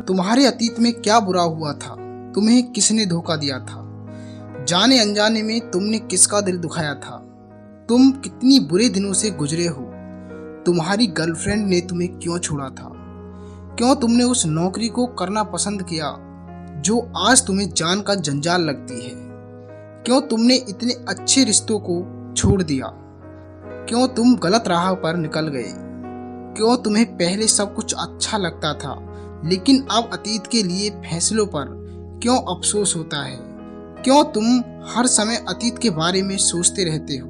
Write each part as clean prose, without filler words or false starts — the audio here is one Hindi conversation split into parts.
तुम्हारे अतीत में क्या बुरा हुआ था? तुम्हें किसने धोखा दिया था? जाने अनजाने में तुमने किसका दिल दुखाया था? तुम कितनी बुरे दिनों से गुजरे हो? तुम्हारी गर्लफ्रेंड ने तुम्हें क्यों छोड़ा था? क्यों तुमने उस नौकरी को करना पसंद किया जो आज तुम्हें जान का जंजाल लगती है? क्यों तुमने इतने अच्छे रिश्तों को छोड़ दिया? क्यों तुम गलत राह पर निकल गए? क्यों तुम्हें पहले सब कुछ अच्छा लगता था लेकिन अब अतीत के लिए फैसलों पर क्यों अफसोस होता है? क्यों तुम हर समय अतीत के बारे में सोचते रहते हो?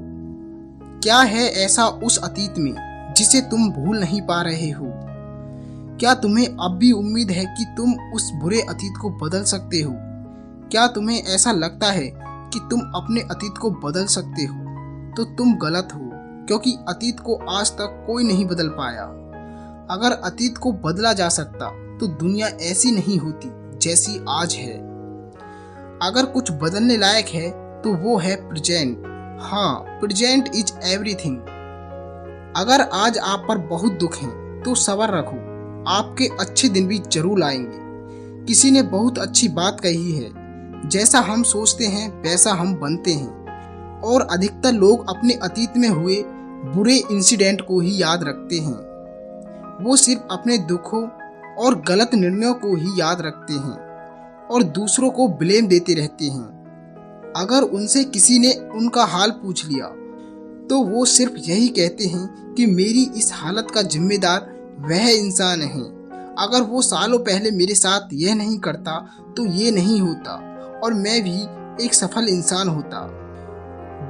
क्या है ऐसा उस अतीत में जिसे तुम भूल नहीं पा रहे हो? क्या तुम्हें अब भी उम्मीद है कि तुम उस बुरे अतीत को बदल सकते हो? क्या तुम्हें ऐसा लगता है कि तुम अपने अतीत को बदल सकते हो? तो तुम गलत हो, क्योंकि अतीत को आज तक कोई नहीं बदल पाया। अगर अतीत को बदला जा सकता तो दुनिया ऐसी नहीं होती जैसी आज है। अगर कुछ बदलने लायक है तो वो है प्रेजेंट। हाँ, प्रेजेंट इज एवरीथिंग। अगर आज आप पर बहुत दुख है तो सब्र रखो, आपके अच्छे दिन भी जरूर आएंगे। किसी ने बहुत अच्छी बात कही है, जैसा हम सोचते हैं वैसा हम बनते हैं। और अधिकतर लोग अपने अतीत में हुए बुरे इंसिडेंट को ही याद रखते हैं। वो सिर्फ अपने दुखों और गलत निर्णयों को ही याद रखते हैं और दूसरों को ब्लेम देते रहते हैं। अगर उनसे किसी ने उनका हाल पूछ लिया तो वो सिर्फ यही कहते हैं कि मेरी इस हालत का जिम्मेदार वह इंसान है। अगर वो सालों पहले मेरे साथ यह नहीं करता तो ये नहीं होता और मैं भी एक सफल इंसान होता।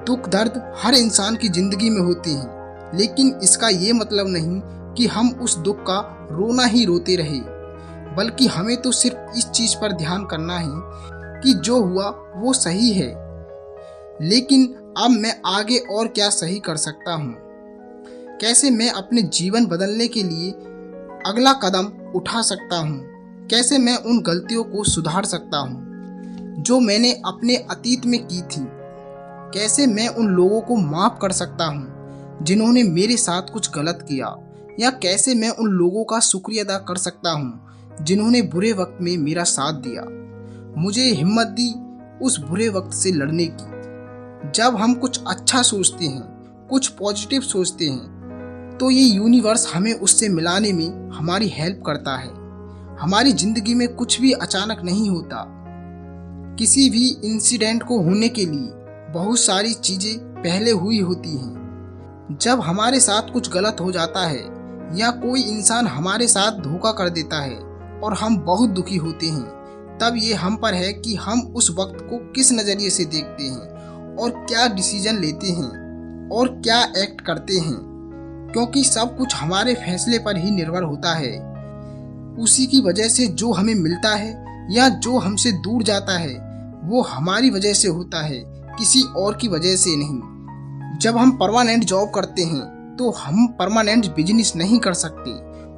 दुख दर्द हर इंसान की जिंदगी में होते हैं, लेकिन इसका ये मतलब नहीं कि हम उस दुख का रोना ही रोते रहे, बल्कि हमें तो सिर्फ इस चीज पर ध्यान करना है कि जो हुआ वो सही है, लेकिन अब मैं आगे और क्या सही कर सकता हूँ। कैसे मैं अपने जीवन बदलने के लिए अगला कदम उठा सकता हूँ? कैसे मैं उन गलतियों को सुधार सकता हूँ जो मैंने अपने अतीत में की थी? कैसे मैं उन लोगों को माफ कर सकता हूँ जिन्होंने मेरे साथ कुछ गलत किया? या कैसे मैं उन लोगों का शुक्रिया अदा कर सकता हूँ जिन्होंने बुरे वक्त में मेरा साथ दिया, मुझे हिम्मत दी उस बुरे वक्त से लड़ने की। जब हम कुछ अच्छा सोचते हैं, कुछ पॉजिटिव सोचते हैं, तो ये यूनिवर्स हमें उससे मिलाने में हमारी हेल्प करता है। हमारी जिंदगी में कुछ भी अचानक नहीं होता। किसी भी इंसिडेंट को होने के लिए बहुत सारी चीजें पहले हुई होती हैं। जब हमारे साथ कुछ गलत हो जाता है या कोई इंसान हमारे साथ धोखा कर देता है और हम बहुत दुखी होते हैं, तब ये हम पर है कि हम उस वक्त को किस नज़रिए से देखते हैं और क्या डिसीजन लेते हैं और क्या एक्ट करते हैं, क्योंकि सब कुछ हमारे फैसले पर ही निर्भर होता है। उसी की वजह से जो हमें मिलता है या जो हमसे दूर जाता है वो हमारी वजह से होता है, किसी और की वजह से नहीं। जब हम परमानेंट जॉब करते हैं तो हम परमानेंट बिजनेस नहीं कर सकते,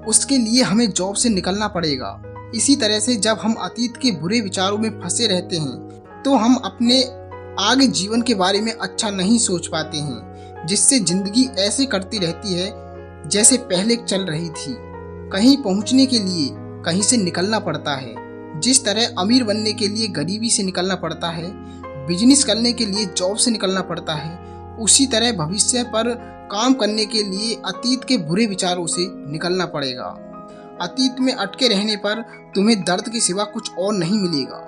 उसके लिए हमें जॉब से निकलना पड़ेगा। इसी तरह से जब हम अतीत के बुरे विचारों में फंसे रहते हैं तो हम अपने आगे जीवन के बारे में अच्छा नहीं सोच पाते हैं, जिससे जिंदगी ऐसे करती रहती है जैसे पहले चल रही थी। कहीं पहुंचने के लिए कहीं से निकलना पड़ता है। जिस तरह अमीर बनने के लिए गरीबी से निकलना पड़ता है, बिजनेस करने के लिए जॉब से निकलना पड़ता है, उसी तरह भविष्य पर काम करने के लिए अतीत के बुरे विचारों से निकलना पड़ेगा। अतीत में अटके रहने पर तुम्हें दर्द के सिवा कुछ और नहीं मिलेगा।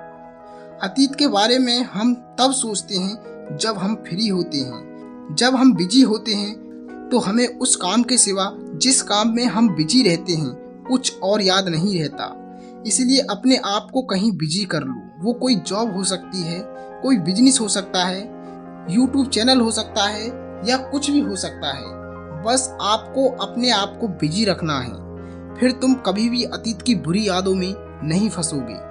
अतीत के बारे में हम तब सोचते हैं जब हम फ्री होते हैं। जब हम बिजी होते हैं तो हमें उस काम के सिवा जिस काम में हम बिजी रहते हैं कुछ और याद नहीं रहता। इसलिए अपने आप को कहीं बिजी कर लो। वो कोई जॉब हो सकती है, कोई बिजनेस हो सकता है, यूट्यूब चैनल हो सकता है या कुछ भी हो सकता है। बस आपको अपने आप को बिजी रखना है, फिर तुम कभी भी अतीत की बुरी यादों में नहीं फंसोगे।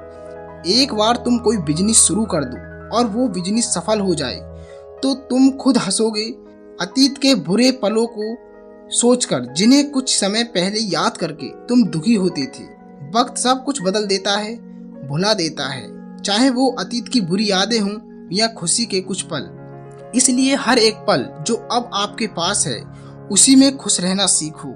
एक बार तुम कोई बिजनेस शुरू कर दो और वो बिजनेस सफल हो जाए तो तुम खुद हंसोगे अतीत के बुरे पलों को सोचकर, जिन्हें कुछ समय पहले याद करके तुम दुखी होते थे। वक्त सब कुछ बदल देता है, भुला देता है, चाहे वो अतीत की बुरी यादें हों या खुशी के कुछ पल। इसलिए हर एक पल जो अब आपके पास है उसी में खुश रहना सीखो।